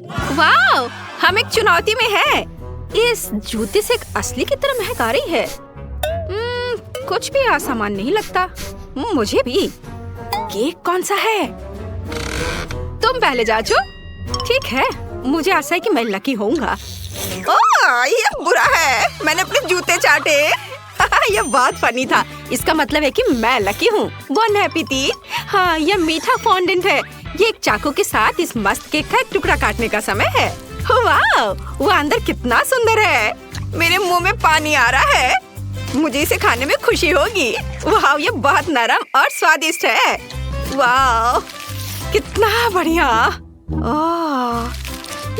वाह, हम एक चुनौती में हैं। इस जूते से एक असली की तरह महक आ रही है। कुछ भी आसान नहीं लगता। मुझे भी। केक कौन सा है? तुम पहले जाचो। ठीक है, मुझे आशा है कि मैं लकी होऊंगा। ओह, ये बुरा है। मैंने अपने जूते चाटे। ये बहुत फनी था। इसका मतलब है कि मैं लकी हूँ। Bone happy. हाँ, ये मीठा फॉन्डेंट है। ये एक चाकू के साथ इस मस्त केक का एक टुकड़ा काटने का समय है। वाह, वो अंदर कितना सुंदर है। मेरे मुंह में पानी आ रहा है। मुझे इसे खाने में खुशी होगी। वाह, ये बहुत नरम और स्वादिष्ट है। वाह, कितना बढ़िया। ओह,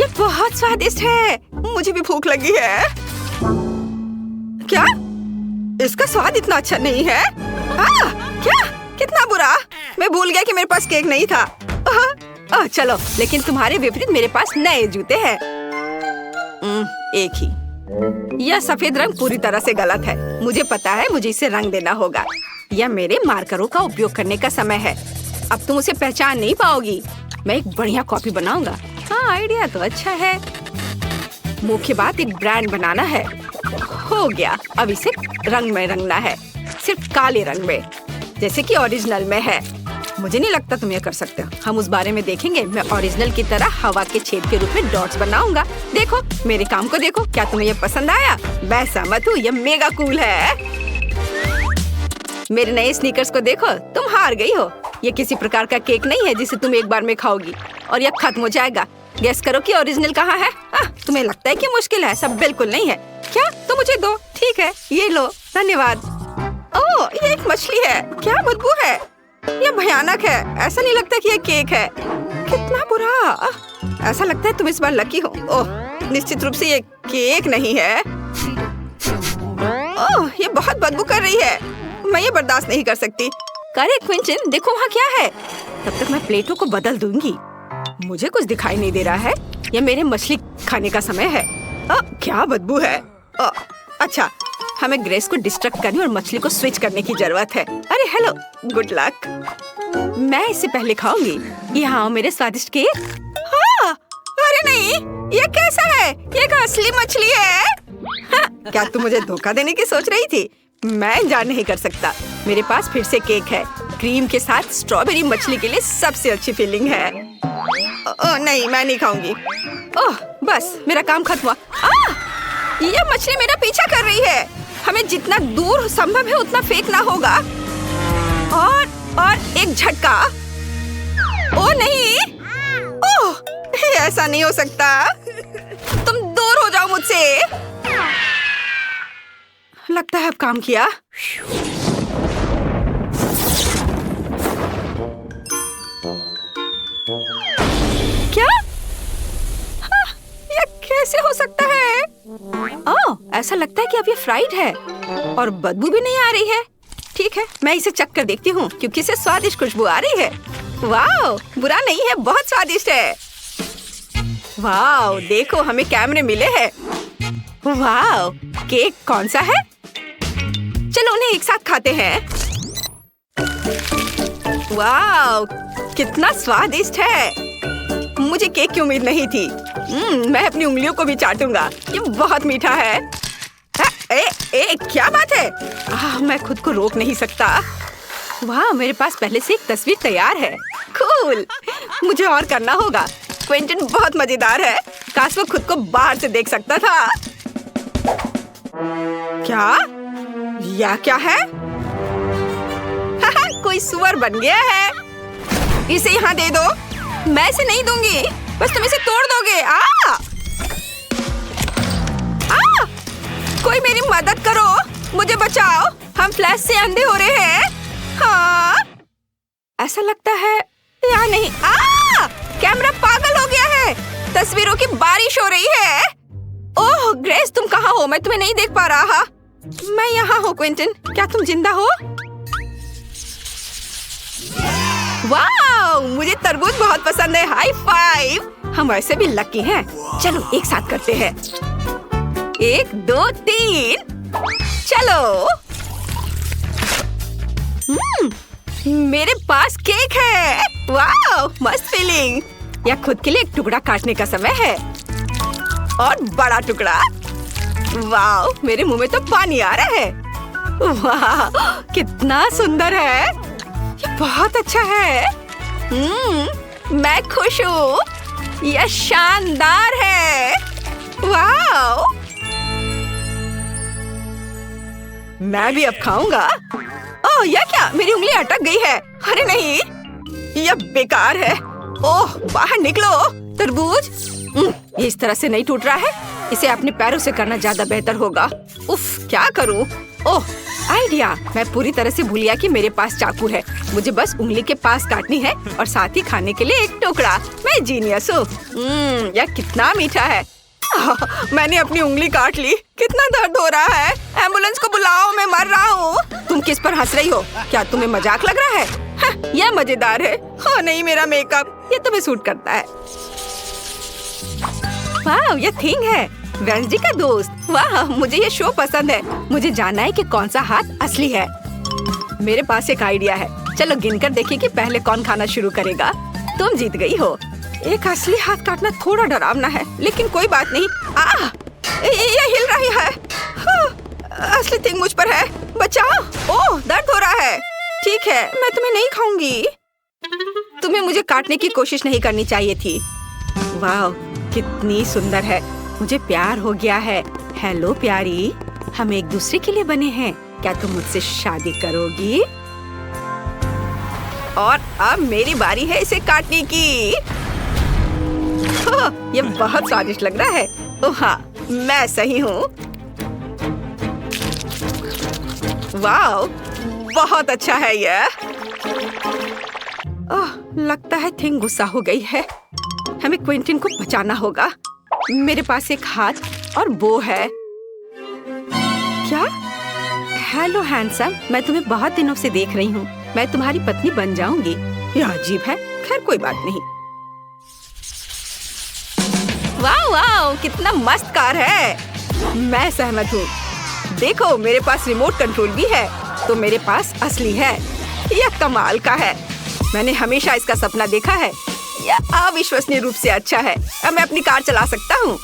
ये बहुत स्वादिष्ट है। मुझे भी भूख लगी है। क्या? इसका स्वाद इतना अच्छा नहीं है। क्या? कितना बुरा। मैं भूल गया कि मेरे पास केक नहीं था। चलो, लेकिन तुम्हारे विपरीत मेरे पास नए जूते हैं। एक ही। यह सफेद रंग पूरी तरह से गलत है। मुझे पता है, मुझे इसे रंग देना होगा। यह मेरे मार्करों का उपयोग करने का समय है। अब तुम उसे पहचान नहीं पाओगी। मैं एक बढ़िया कॉपी बनाऊंगा। हाँ, आइडिया तो अच्छा है। मुख्य बात एक ब्रांड बनाना है। हो गया। अब इसे रंग में रंगना है, सिर्फ काले रंग में, जैसे कि ओरिजिनल में है। मुझे नहीं लगता तुम ये कर सकते हो। हम उस बारे में देखेंगे। मैं ओरिजिनल की तरह हवा के छेद के रूप में डॉट्स बनाऊंगा। देखो, मेरे काम को देखो। क्या तुम्हें ये पसंद आया? मैं सहमत हूँ, ये मेगा कूल है। मेरे नए स्नीकर्स को देखो। तुम हार गई हो। ये किसी प्रकार का केक नहीं है जिसे तुम एक बार में खाओगी और यह खत्म हो जाएगा। गेस करो कि ओरिजिनल कहाँ है? तुम्हें लगता है कि मुश्किल है? सब बिल्कुल नहीं है। क्या? तो मुझे दो। ठीक है, ये लो। धन्यवाद। ओह, ये एक मछली है। क्या बदबू है। ये भयानक है। ऐसा नहीं लगता कि ये केक है। कितना बुरा। ऐसा लगता है तुम इस बार लकी हो। ओह, निश्चित रूप से ये केक नहीं है। ओह, ये बहुत बदबू कर रही है। मैं ये बर्दाश्त नहीं कर सकती। करे क्विंटन, देखो वहाँ क्या है। तब तक मैं प्लेटों को बदल दूंगी। मुझे कुछ दिखाई नहीं दे रहा है। ये मेरे मछली खाने का समय है। क्या बदबू है। अच्छा, हमें ग्रेस को डिस्ट्रैक्ट करने और मछली को स्विच करने की जरूरत है। अरे हेलो, गुड लक। मैं इसे पहले खाऊंगी। यहाँ मेरे स्वादिष्ट केक। हाँ, अरे नहीं, ये कैसा है? ये एक असली मछली है। क्या तुम मुझे धोखा देने की सोच रही थी? मैं जान नहीं कर सकता। मेरे पास फिर से केक है। क्रीम के साथ स्ट्रॉबेरी मछली के लिए सबसे अच्छी फीलिंग है। नहीं, मैं नहीं खाऊंगी। ओह, बस मेरा काम खत्म हुआ। ये मछली मेरा पीछा कर रही है। हमें जितना दूर संभव है उतना फेंकना होगा। और एक झटका। ओह नहीं। ओह, ऐसा नहीं हो सकता। तुम दूर हो जाओ मुझसे। लगता है अब काम किया। क्या? ये कैसे हो सकता है? ओह, ऐसा लगता है कि अब ये फ्राइड है और बदबू भी नहीं आ रही है। ठीक है, मैं इसे चख कर देखती हूँ क्योंकि इसे स्वादिष्ट खुशबू आ रही है। वाह, बुरा नहीं है, बहुत स्वादिष्ट है। वाह, देखो हमें कैमरे मिले हैं। वाह, केक कौन सा है? चलो उन्हें एक साथ खाते हैं। वाह, कितना स्वादिष्ट है। मुझे केक की उम्मीद नहीं थी। मैं अपनी उंगलियों को भी चाटूंगा। ये बहुत मीठा है। क्या बात है? मैं खुद को रोक नहीं सकता। वाह, मेरे पास पहले से एक तस्वीर तैयार है। कूल। मुझे और करना होगा। क्विंटन बहुत मजेदार है। काश वो खुद को बाहर से देख सकता था। क्या? यह क्या है? कोई सुअर बन गया है। इसे यहाँ दे दो। मैं इसे नहीं दूंगी, बस तुम इसे तोड़ दोगे। कोई मेरी मदद करो, मुझे बचाओ। हम फ्लैश से अंधे हो रहे हैं। हाँ, ऐसा लगता है या नहीं। कैमरा पागल हो गया है। तस्वीरों की बारिश हो रही है। ओह ग्रेस, तुम कहाँ हो? मैं तुम्हें नहीं देख पा रहा। मैं यहाँ हूँ क्विंटन। क्या तुम जिंदा हो? वाह, मुझे तरबूज बहुत पसंद है। High five. हम वैसे भी लकी हैं। चलो एक साथ करते हैं। 1 2 3। चलो। मेरे पास केक है। वाह, मस्त फीलिंग। यह खुद के लिए एक टुकड़ा काटने का समय है। और बड़ा टुकड़ा। वाह, मेरे मुंह में तो पानी आ रहा है। वाह, कितना सुंदर है। ये बहुत अच्छा है। मैं खुश हूँ। यह शानदार है। वाह, मैं भी अब खाऊंगा। ओह, यह क्या? मेरी उंगली अटक गई है। अरे नहीं, यह बेकार है। ओह, बाहर निकलो। तरबूज ये इस तरह से नहीं टूट रहा है। इसे अपने पैरों से करना ज्यादा बेहतर होगा। उफ, क्या करूं? ओह, आइडिया। मैं पूरी तरह से भूल गया कि मेरे पास चाकू है। मुझे बस उंगली के पास काटनी है और साथ ही खाने के लिए एक टुकड़ा। मैं जीनियस हूँ। यह कितना मीठा है। मैंने अपनी उंगली काट ली। कितना दर्द हो रहा है। एम्बुलेंस को बुलाओ, मैं मर रहा हूँ। तुम किस पर हंस रही हो? क्या तुम्हें मजाक लग रहा है? यह मजेदार है। हाँ नहीं, मेरा मेकअप ये तुम्हें सूट करता है। वाह, यह थिंग है। वेंसडे का दोस्त। वाह, मुझे ये शो पसंद है। मुझे जानना है कि कौन सा हाथ असली है। मेरे पास एक आइडिया है। चलो गिनकर देखिए कि पहले कौन खाना शुरू करेगा। तुम जीत गई हो। एक असली हाथ काटना थोड़ा डरावना है, लेकिन कोई बात नहीं। ये हिल रही है। असली थिंग मुझ पर है। बचाओ। ओह, दर्द हो रहा है। ठीक है, मैं तुम्हें नहीं खाऊंगी। तुम्हें मुझे काटने की कोशिश नहीं करनी चाहिए थी। वाह, कितनी सुंदर है। मुझे प्यार हो गया है। हेलो प्यारी, हम एक दूसरे के लिए बने हैं। क्या तुम मुझसे शादी करोगी? और अब मेरी बारी है इसे काटने की। ये बहुत स्वादिष्ट लग रहा है। ओह हाँ, मैं सही हूँ। वाह, बहुत अच्छा है यह। ओह, लगता है थिंग गुस्सा हो गई है। हमें क्विंटिन को बचाना होगा। मेरे पास एक हाथ और बो है। क्या? हेलो हैंडसम, मैं तुम्हें बहुत दिनों से देख रही हूँ। मैं तुम्हारी पत्नी बन जाऊंगी। यह अजीब है। खैर कोई बात नहीं। वाह वाह, कितना मस्त कार है। मैं सहमत हूँ। देखो, मेरे पास रिमोट कंट्रोल भी है। तो मेरे पास असली है। यह कमाल का है। मैंने हमेशा इसका सपना देखा है। यह अविश्वसनीय रूप से अच्छा है। अब मैं अपनी कार चला सकता हूँ।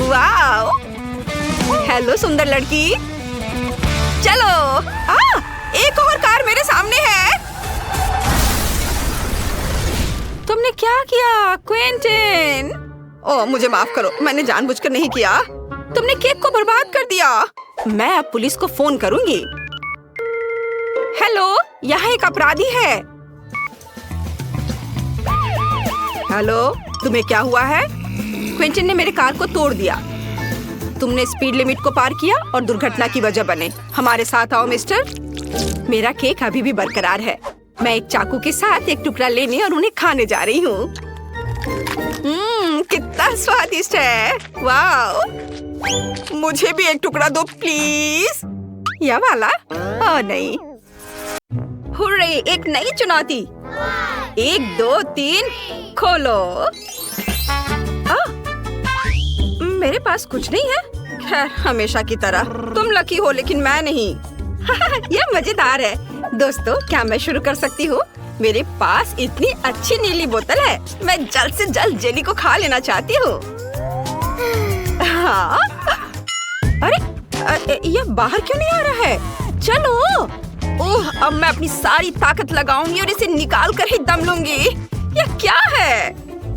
वाह, हेलो सुंदर लड़की। चलो। एक और कार मेरे सामने है। तुमने क्या किया क्विंटिन? ओह, मुझे माफ करो, मैंने जानबूझकर नहीं किया। तुमने केक को बर्बाद कर दिया। मैं अब पुलिस को फोन करूंगी। हेलो, यहाँ एक अपराधी है। हेलो, तुम्हें क्या हुआ है? क्विंटिन ने मेरे कार को तोड़ दिया। तुमने स्पीड लिमिट को पार किया और दुर्घटना की वजह बने। हमारे साथ आओ मिस्टर। मेरा केक अभी भी बरकरार है। मैं एक चाकू के साथ एक टुकड़ा लेने और उन्हें खाने जा रही हूँ। कितना स्वादिष्ट है। वाह, मुझे भी एक टुकड़ा दो प्लीज। यह वाला? ओह नहीं। हुर्रे, एक नई चुनौती। 1 2 3 खोलो। मेरे पास कुछ नहीं है। खैर, हमेशा की तरह। तुम लकी हो लेकिन मैं नहीं। यह मजेदार है। दोस्तों, क्या मैं शुरू कर सकती हूँ? मेरे पास इतनी अच्छी नीली बोतल है। मैं जल्द से जल्द जेली को खा लेना चाहती हूँ। हाँ? अरे, यह बाहर क्यों नहीं आ रहा है? चलो। ओह, अब मैं अपनी सारी ताकत लगाऊंगी और इसे निकाल कर ही दम लूंगी। यह क्या है?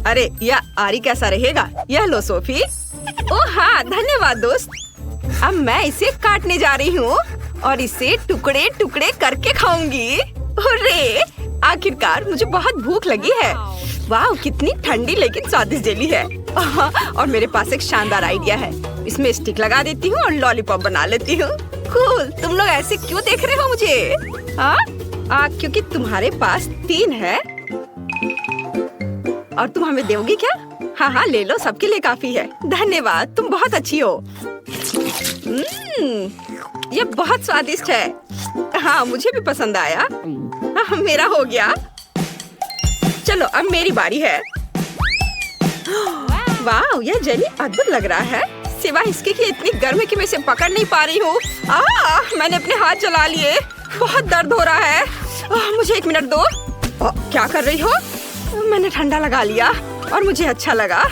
अरे, यह आरी कैसा रहेगा? यह लो सोफी। ओह हाँ, धन्यवाद दोस्त। अब मैं इसे काटने जा रही हूँ और इसे टुकड़े टुकड़े करके खाऊंगी। अरे, आखिरकार मुझे बहुत भूख लगी है। वाह, कितनी ठंडी लेकिन स्वादिष्ट जेली है। और मेरे पास एक शानदार आइडिया है। इसमें स्टिक लगा देती हूँ और लॉलीपॉप बना लेती हूँ। कूल। तुम लोग ऐसे क्यों देख रहे हो मुझे? क्योंकि तुम्हारे पास 3 है और तुम हमें दोगी क्या? हाँ हाँ, ले लो, सबके लिए काफी है। धन्यवाद, तुम बहुत अच्छी हो। ये बहुत स्वादिष्ट है। हाँ, मुझे भी पसंद आया। मेरा हो गया। चलो, अब मेरी बारी है। वाह, यह जेली अद्भुत लग रहा है। सिवाय इसके कि इतनी गर्म है कि मैं इसे पकड़ नहीं पा रही हूँ। मैंने अपने हाथ जला लिए। बहुत दर्द हो रहा है। मुझे 1 मिनट दो। क्या कर रही हो? मैंने ठंडा लगा लिया और मुझे अच्छा लगा।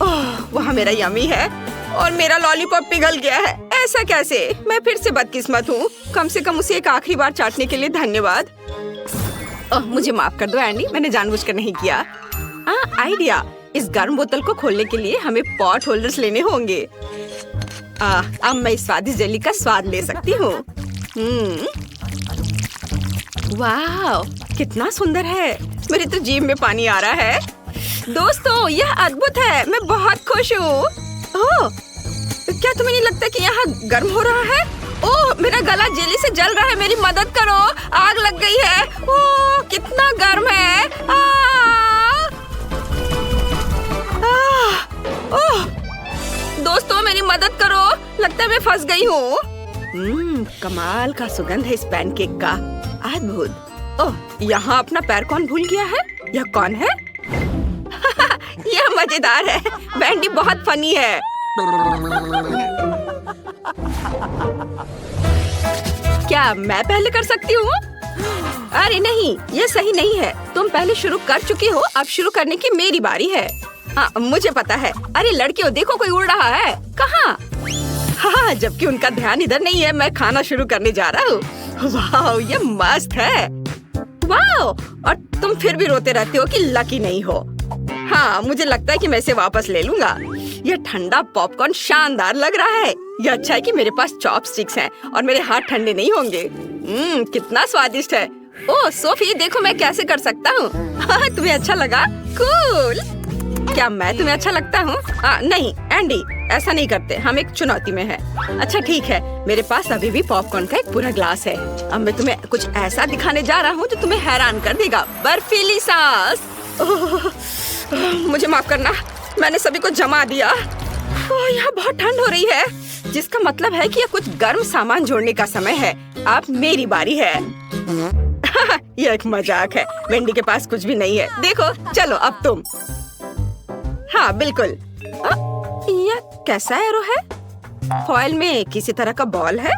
ओह, वहाँ मेरा यम्मी है और मेरा लॉलीपॉप पिघल गया है। ऐसा कैसे? मैं फिर से बदकिस्मत हूँ। कम से कम उसे एक आखिरी बार चाटने के लिए धन्यवाद। ओह, मुझे माफ कर दो एंडी, मैंने जानबूझकर नहीं किया। आइडिया, इस गर्म बोतल को खोलने के लिए हमें पॉट होल्डर्स लेने होंगे। अब मैं इस स्वादिष्ट जेली का स्वाद ले सकती हूँ। वाह, कितना सुंदर है। मेरी तो जीभ में पानी आ रहा है। दोस्तों, यह अद्भुत है। मैं बहुत खुश हूँ। ओह, क्या तुम्हें नहीं लगता कि यहाँ गर्म हो रहा है? ओह, मेरा गला जेली से जल रहा है। मेरी मदद करो, आग लग गई है। ओह, कितना गर्म है। ओह, दोस्तों मेरी मदद करो, लगता है मैं फंस गई हूँ। कमाल का सुगंध है इस पैनकेक का। अद्भुत। ओह, यहाँ अपना पैर कौन भूल गया है? यह कौन है? यह मजेदार है। वेंडी बहुत फनी है। क्या मैं पहले कर सकती हूँ? अरे नहीं, यह सही नहीं है। तुम पहले शुरू कर चुकी हो, अब शुरू करने की मेरी बारी है। हाँ, मुझे पता है। अरे लड़कियों, देखो कोई उड़ रहा है। कहाँ? हाँ, जबकि उनका ध्यान इधर नहीं है। मैं खाना शुरू करने जा रहा हूँ। वाह, ये मस्त है। वाह, और तुम फिर भी रोते रहते हो कि लकी नहीं हो। हाँ, मुझे लगता है कि मैं इसे वापस ले लूंगा। यह ठंडा पॉपकॉर्न शानदार लग रहा है। यह अच्छा है कि मेरे पास चॉपस्टिक्स हैं और मेरे हाथ ठंडे नहीं होंगे। कितना स्वादिष्ट है। ओह सोफी, देखो मैं कैसे कर सकता हूँ। तुम्हें अच्छा लगा? कूल। क्या मैं तुम्हें अच्छा लगता हूँ? नहीं एंडी, ऐसा नहीं करते। हम एक चुनौती में हैं। अच्छा ठीक है, मेरे पास अभी भी पॉपकॉर्न का एक पूरा ग्लास है। अब मैं तुम्हें कुछ ऐसा दिखाने जा रहा हूँ जो तुम्हें हैरान कर देगा। बर्फीली सांस। मुझे माफ करना, मैंने सभी को जमा दिया। यहाँ बहुत ठंड हो रही है, जिसका मतलब है कि यह कुछ गर्म सामान जोड़ने का समय है। अब मेरी बारी है। यह एक मजाक है। वेंडी के पास कुछ भी नहीं है। देखो, चलो अब तुम। हाँ बिल्कुल। यह कैसा एरो है? फॉइल में किसी तरह का बॉल है।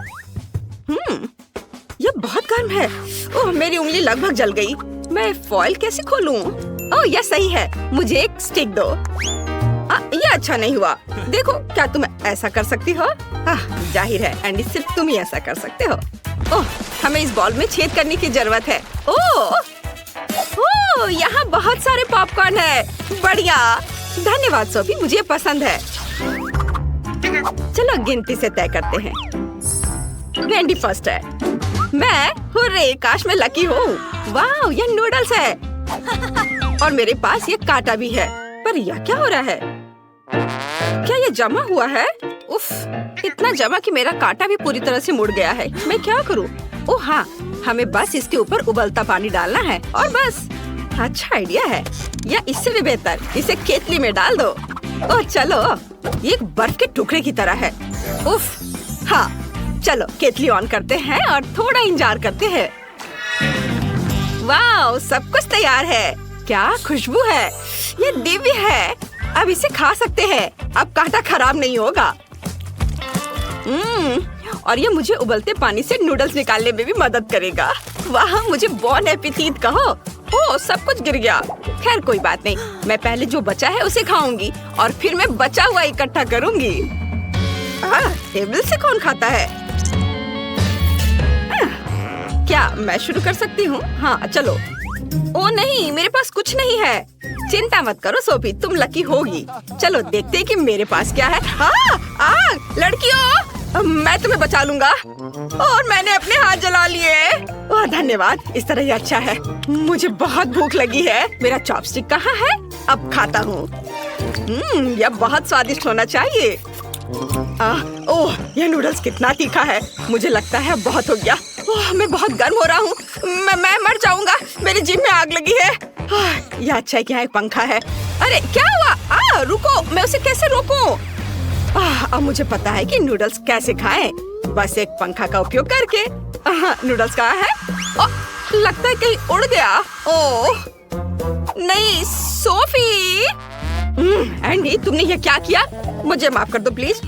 यह बहुत गर्म है। ओह, मेरी उंगली लगभग जल गई। मैं फॉइल कैसे खोलूं? ओह, यह सही है। मुझे एक स्टिक दो। यह अच्छा नहीं हुआ। देखो, क्या तुम ऐसा कर सकती हो? जाहिर है एंडी, सिर्फ तुम ही ऐसा कर सकते हो। ओह, हमें इस बॉल में छेद करने की जरूरत है। ओह, यहाँ बहुत सारे पॉपकॉर्न है। बढ़िया, धन्यवाद सोफी, मुझे पसंद है। चलो गिनती से तय करते हैं। वेंडी फर्स्ट है। मैं, हुर्रे, काश मैं लकी हूँ। वाह, यह नूडल्स है और मेरे पास ये कांटा भी है। पर यह क्या हो रहा है? क्या ये जमा हुआ है? उफ, इतना जमा कि मेरा कांटा भी पूरी तरह से मुड़ गया है। मैं क्या करूँ? ओह हाँ, हमें बस इसके ऊपर उबलता पानी डालना है और बस। अच्छा आइडिया है, या इससे भी बेहतर, इसे केतली में डाल दो। ओह चलो, ये एक बर्फ के टुकड़े की तरह है। उफ, हाँ, चलो केतली ऑन करते हैं और थोड़ा इंतजार करते हैं। वाह, सब कुछ तैयार है। क्या खुशबू है, ये दिव्य है। अब इसे खा सकते हैं। अब कांटा खराब नहीं होगा। और ये मुझे उबलते पानी से नूडल्स निकालने में भी मदद करेगा। वाह, मुझे बॉन एपिटीट कहो। ओह, सब कुछ गिर गया। खैर कोई बात नहीं, मैं पहले जो बचा है उसे खाऊंगी और फिर मैं बचा हुआ इकट्ठा करूंगी। टेबल से कौन खाता है? क्या मैं शुरू कर सकती हूँ? हाँ चलो। ओ नहीं, मेरे पास कुछ नहीं है। चिंता मत करो सोफी, तुम लकी होगी। चलो देखते हैं कि मेरे पास क्या है। आग! लड़कियों, मैं तुम्हें बचा लूंगा। और मैंने अपने हाथ जला लिए। ओह धन्यवाद, इस तरह ही अच्छा है। मुझे बहुत भूख लगी है। मेरा चॉपस्टिक कहाँ है? अब खाता हूँ। यह बहुत स्वादिष्ट होना चाहिए। ओह, यह नूडल्स कितना तीखा है। मुझे लगता है अब बहुत हो गया। ओह, मैं बहुत गर्म हो रहा हूँ। मैं मर जाऊंगा। मेरी जीभ में आग लगी है। यह अच्छा है कि यहाँ एक पंखा है। अरे क्या हुआ? रुको, मैं उसे कैसे रोकूं? अब मुझे पता है कि नूडल्स कैसे खाएं। बस एक पंखा का उपयोग करके। नूडल्स कहाँ है? लगता है कहीं उड़ गया। ओह नहीं, सोफी। एंडी, तुमने ये क्या किया? मुझे माफ कर दो प्लीज।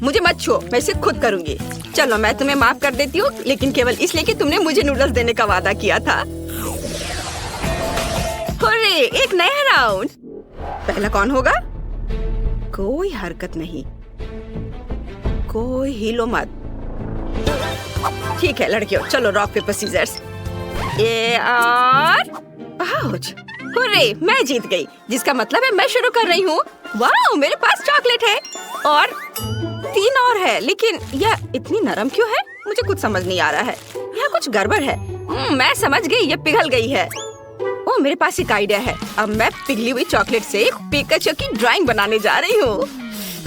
मुझे मत छुओ, मैं इसे खुद करूंगी। चलो मैं तुम्हें माफ कर देती हूँ, लेकिन केवल इसलिए कि तुमने मुझे नूडल्स देने का वादा किया था। अरे एक नया राउंड। पहला कौन होगा? कोई हरकत नहीं, कोई हिलो मत। ठीक है लड़कियों, चलो रॉक पेपर सीजर्स। ये और आउच! हुर्रे, मैं जीत गई, जिसका मतलब है मैं शुरू कर रही हूँ। वाह, मेरे पास चॉकलेट है और 3 और है, लेकिन यह इतनी नरम क्यों है? मुझे कुछ समझ नहीं आ रहा है। यहाँ कुछ गड़बड़ है। मैं समझ गई, ये पिघल गई है। ओह, मेरे पास एक आइडिया है। अब मैं पिघली हुई चॉकलेट से एक पिकाचू की ड्राइंग बनाने जा रही हूँ।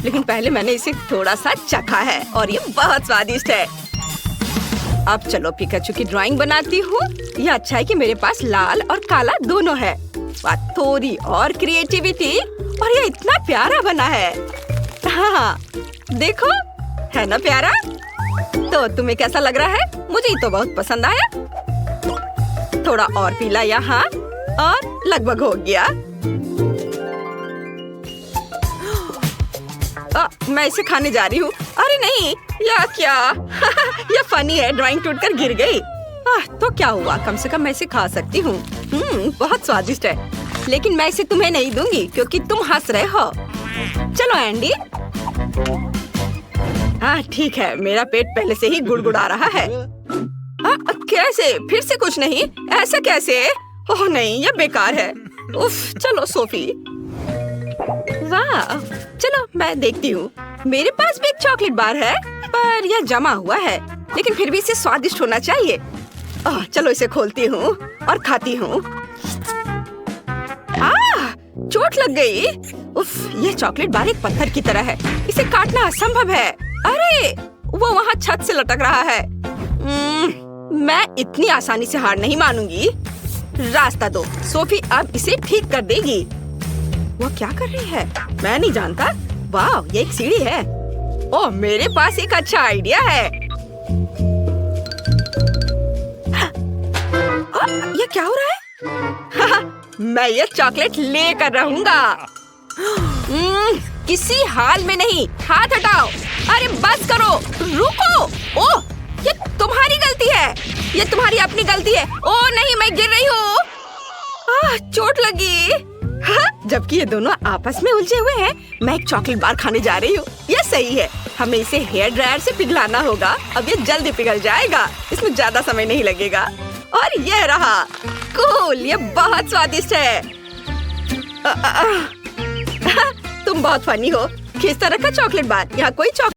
लेकिन पहले मैंने इसे थोड़ा सा चखा है और ये बहुत स्वादिष्ट है। अब चलो पिकाचू की ड्राइंग बनाती हूँ। यह अच्छा है कि मेरे पास लाल और काला दोनों है। थोड़ी और क्रिएटिविटी और ये इतना प्यारा बना है। हाँ, देखो, है ना प्यारा? तो तुम्हें कैसा लग रहा है? मुझे ये तो बहुत पसंद आया। थोड़ा और पीला यहाँ और लगभग हो गया। मैं इसे खाने जा रही हूँ। अरे नहीं, या क्या? यह फनी है, ड्राइंग टूटकर गिर गई। तो क्या हुआ, कम से कम मैं इसे खा सकती हूँ। बहुत स्वादिष्ट है, लेकिन मैं इसे तुम्हें नहीं दूंगी क्योंकि तुम हंस रहे हो। चलो एंडी। हाँ ठीक है, मेरा पेट पहले से ही गुड़गुड़ा रहा है। कैसे? फिर से कुछ नहीं, ऐसा कैसे? ओह नहीं, यह बेकार है। उफ, चलो सोफी। वाह, चलो मैं देखती हूँ। मेरे पास भी एक चॉकलेट बार है, पर यह जमा हुआ है, लेकिन फिर भी इसे स्वादिष्ट होना चाहिए। चलो इसे खोलती हूँ और खाती हूँ। चोट लग गई। उफ, यह चॉकलेट बार एक पत्थर की तरह है, इसे काटना असंभव है। अरे, वो वहाँ छत से लटक रहा है। मैं इतनी आसानी से हार नहीं मानूंगी। रास्ता दो, सोफी अब इसे ठीक कर देगी। वो क्या कर रही है? मैं नहीं जानता। वाह, ये एक सीढ़ी है। ओह, मेरे पास एक अच्छा आइडिया है। ये क्या हो रहा है? मैं ये चॉकलेट लेकर रहूंगा। किसी हाल में नहीं, हाथ हटाओ। अरे बस करो, रुको। ओह, ये तुम्हारी गलती है, ये तुम्हारी अपनी गलती है। ओह नहीं, मैं गिर रही हूँ। चोट लगी। जबकि ये दोनों आपस में उलझे हुए हैं, मैं एक चॉकलेट बार खाने जा रही हूँ। यह सही है, हमें इसे हेयर ड्रायर से पिघलाना होगा। अब ये जल्दी पिघल जाएगा, इसमें ज्यादा समय नहीं लगेगा। और यह रहा। कूल, ये बहुत स्वादिष्ट है। तुम बहुत फनी हो। किस तरह का चॉकलेट बार? यहाँ कोई चॉकलेट